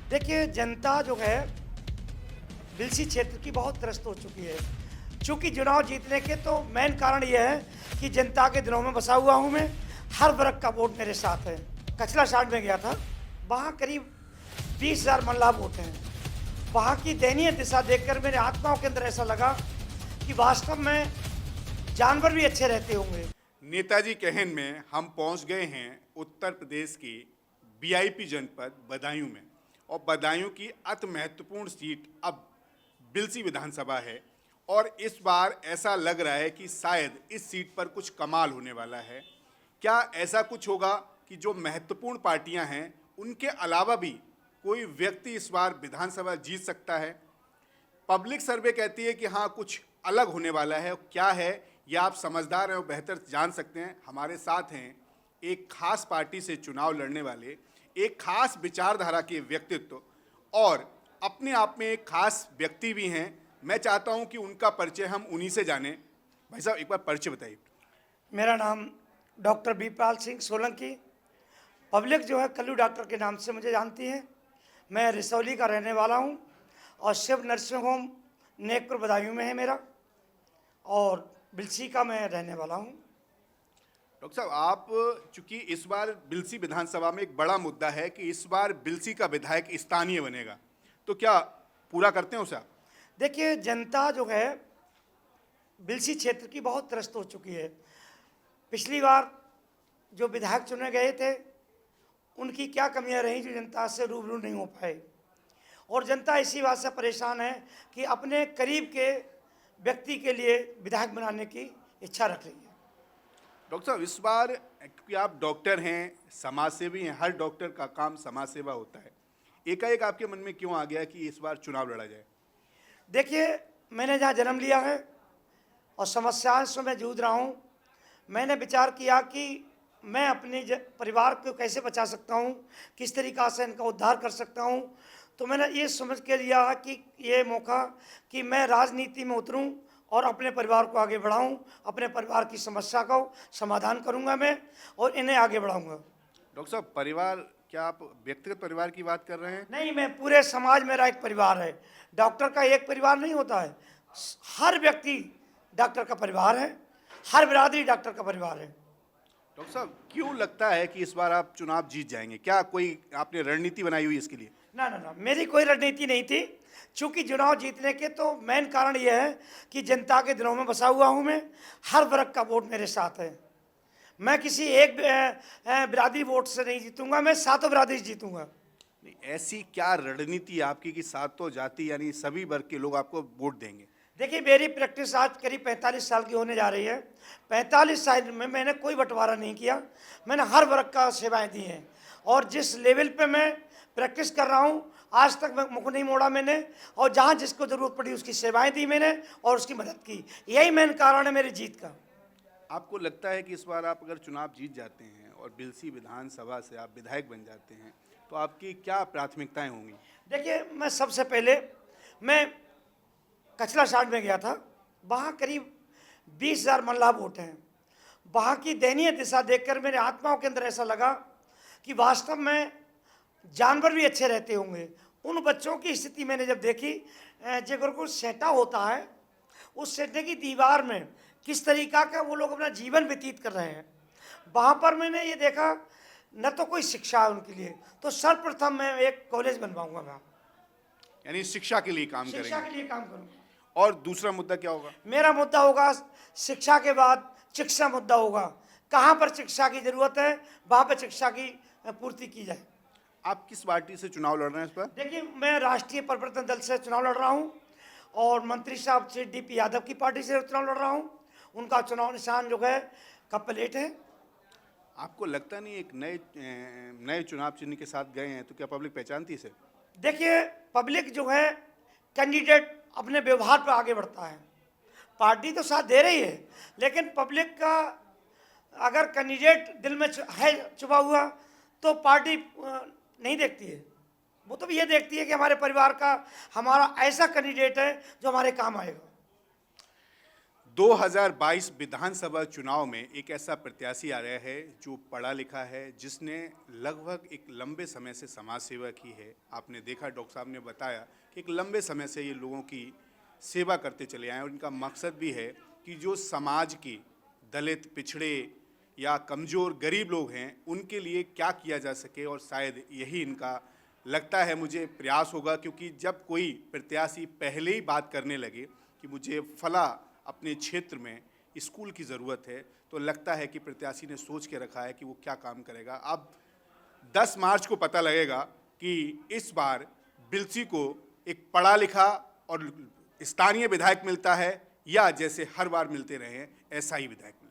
देखिए, जनता जो है बिलसी क्षेत्र की बहुत त्रस्त हो चुकी है। चूँकि चुनाव जीतने के तो मेन कारण ये है कि जनता के दिलों में बसा हुआ हूँ मैं, हर वर्ग का वोट मेरे साथ है। कचला साठ में गया था, वहाँ करीब 20,000 महिला वोट हैं। वहाँ की दयनीय दिशा देखकर मेरे आत्माओं के अंदर ऐसा लगा कि वास्तव में जानवर भी अच्छे रहते होंगे। नेताजी कहन में हम पहुंच गए हैं उत्तर प्रदेश की वीआईपी जनपद बदायूं में, और बदायूं की अति महत्वपूर्ण सीट अब बिलसी विधानसभा है। और इस बार ऐसा लग रहा है कि शायद इस सीट पर कुछ कमाल होने वाला है। क्या ऐसा कुछ होगा कि जो महत्वपूर्ण पार्टियां हैं उनके अलावा भी कोई व्यक्ति इस बार विधानसभा जीत सकता है? पब्लिक सर्वे कहती है कि हाँ, कुछ अलग होने वाला है। क्या है यह आप समझदार हैं और बेहतर जान सकते हैं। हमारे साथ हैं एक खास पार्टी से चुनाव लड़ने वाले, एक खास विचारधारा के व्यक्तित्व और अपने आप में एक खास व्यक्ति भी हैं। मैं चाहता हूं कि उनका परिचय हम उन्हीं से जानें। भाई साहब, एक बार परिचय बताइए। मेरा नाम डॉक्टर बीरपाल सिंह सोलंकी। पब्लिक जो है कल्लू डॉक्टर के नाम से मुझे जानती है। मैं रिसौली का रहने वाला हूँ और शिव नर्सिंग होम नेकपुर बदायूं में है मेरा, और बिलसी का मैं रहने वाला हूँ। डॉक्टर साहब, आप चूंकि इस बार बिलसी विधानसभा में एक बड़ा मुद्दा है कि इस बार बिलसी का विधायक स्थानीय बनेगा, तो क्या पूरा करते हैं उसे आप? देखिए, जनता जो है बिलसी क्षेत्र की बहुत त्रस्त हो चुकी है। पिछली बार जो विधायक चुने गए थे उनकी क्या कमियां रहीं जो जनता से रूबरू नहीं हो पाए, और जनता इसी बात से परेशान है कि अपने करीब के व्यक्ति के लिए विधायक बनाने की इच्छा रख रही है। डॉक्टर साहब, इस बार क्योंकि आप डॉक्टर हैं, समाज सेवी हैं, हर डॉक्टर का काम समाज सेवा होता है, एकाएक आपके मन में क्यों आ गया कि इस बार चुनाव लड़ा जाए? देखिए, मैंने जहाँ जन्म लिया है और समस्याओं से मैं जूझ रहा हूँ, मैंने विचार किया कि मैं अपने परिवार को कैसे बचा सकता हूँ, किस तरीक़ा से इनका उद्धार कर सकता हूँ। तो मैंने ये समझ के लिया कि ये मौका कि मैं राजनीति में उतरूँ और अपने परिवार को आगे बढ़ाऊँ, अपने परिवार की समस्या का समाधान करूँगा मैं और इन्हें आगे बढ़ाऊँगा। डॉक्टर साहब, परिवार, क्या आप व्यक्तिगत परिवार की बात कर रहे हैं? नहीं, मैं पूरे समाज, मेरा एक परिवार है। डॉक्टर का एक परिवार नहीं होता है, हर व्यक्ति डॉक्टर का परिवार है, हर बिरादरी डॉक्टर का परिवार है। डॉक्टर साहब, क्यों लगता है कि इस बार आप चुनाव जीत जाएंगे? क्या कोई आपने रणनीति बनाई हुई इसके लिए? ना ना ना, मेरी कोई रणनीति नहीं थी। चूँकि चुनाव जीतने के तो मेन कारण यह है कि जनता के दिलों में बसा हुआ हूँ मैं, हर वर्ग का वोट मेरे साथ है। मैं किसी एक बिरादरी वोट से नहीं जीतूंगा, मैं सातों बिरादरी जीतूंगा। नहीं, ऐसी क्या रणनीति है आपकी कि सातों जाति यानी सभी वर्ग के लोग आपको वोट देंगे? देखिए, मेरी प्रैक्टिस आज करीब 45 साल की होने जा रही है। 45 साल में मैंने कोई बंटवारा नहीं किया, मैंने हर वर्ग का सेवाएं दी हैं, और जिस लेवल पे मैं प्रैक्टिस कर रहा हूँ आज तक मैं मुख नहीं मोड़ा मैंने, और जहाँ जिसको ज़रूरत पड़ी उसकी सेवाएं दी मैंने और उसकी मदद की। यही मेन कारण है मेरी जीत का। आपको लगता है कि इस बार आप अगर चुनाव जीत जाते हैं और बिलसी विधानसभा से आप विधायक बन जाते हैं तो आपकी क्या प्राथमिकताएं होंगी? देखिए, मैं सबसे पहले मैं कचला साठ में गया था, वहाँ करीब 20,000 महिला वोट हैं। वहाँ की दयनीय दिशा देखकर मेरे आत्माओं के अंदर ऐसा लगा कि वास्तव में जानवर भी अच्छे रहते होंगे। उन बच्चों की स्थिति मैंने जब देखी, जो गुरुकुल सेटा होता है, उस सेटे की दीवार में किस तरीका का वो लोग अपना जीवन व्यतीत कर रहे हैं, वहाँ पर मैंने ये देखा न तो कोई शिक्षा है उनके लिए, तो सर्वप्रथम मैं एक कॉलेज बनवाऊंगा मैं, यानी शिक्षा के लिए काम शिक्षा करेंगे। के लिए काम करूँगा। और दूसरा मुद्दा क्या होगा? मेरा मुद्दा होगा शिक्षा के बाद चिकित्सा मुद्दा होगा। कहाँ पर शिक्षा की जरूरत है वहाँ पर शिक्षा की पूर्ति की जाए। आप किस पार्टी से चुनाव लड़ रहे हैं इस पर? देखिए, मैं राष्ट्रीय परिवर्तन दल से चुनाव लड़ रहा हूँ और मंत्री साहब से डीपी यादव की पार्टी से चुनाव लड़ रहा हूँ। उनका चुनाव निशान जो है कप प्लेट है। आपको लगता नहीं एक नए चुनाव चिन्ह के साथ गए हैं तो क्या पब्लिक पहचानती इसे? देखिए, पब्लिक जो है कैंडिडेट अपने व्यवहार पर आगे बढ़ता है। पार्टी तो साथ दे रही है, लेकिन पब्लिक का अगर कैंडिडेट दिल में है छुपा हुआ तो पार्टी नहीं देखती है। वो तो ये देखती है कि हमारे परिवार का हमारा ऐसा कैंडिडेट है जो हमारे काम आएगा। 2022 विधानसभा चुनाव में एक ऐसा प्रत्याशी आ रहा है जो पढ़ा लिखा है, जिसने लगभग एक लंबे समय से समाज सेवा की है। आपने देखा, डॉक्टर साहब ने बताया कि एक लंबे समय से ये लोगों की सेवा करते चले आए और इनका मकसद भी है कि जो समाज की दलित, पिछड़े या कमज़ोर, गरीब लोग हैं, उनके लिए क्या किया जा सके, और शायद यही इनका लगता है मुझे प्रयास होगा। क्योंकि जब कोई प्रत्याशी पहले ही बात करने लगे कि मुझे फला अपने क्षेत्र में स्कूल की ज़रूरत है, तो लगता है कि प्रत्याशी ने सोच के रखा है कि वो क्या काम करेगा। अब 10 मार्च को पता लगेगा कि इस बार बिलसी को एक पढ़ा लिखा और स्थानीय विधायक मिलता है, या जैसे हर बार मिलते रहे हैं ऐसा ही विधायक मिलता है।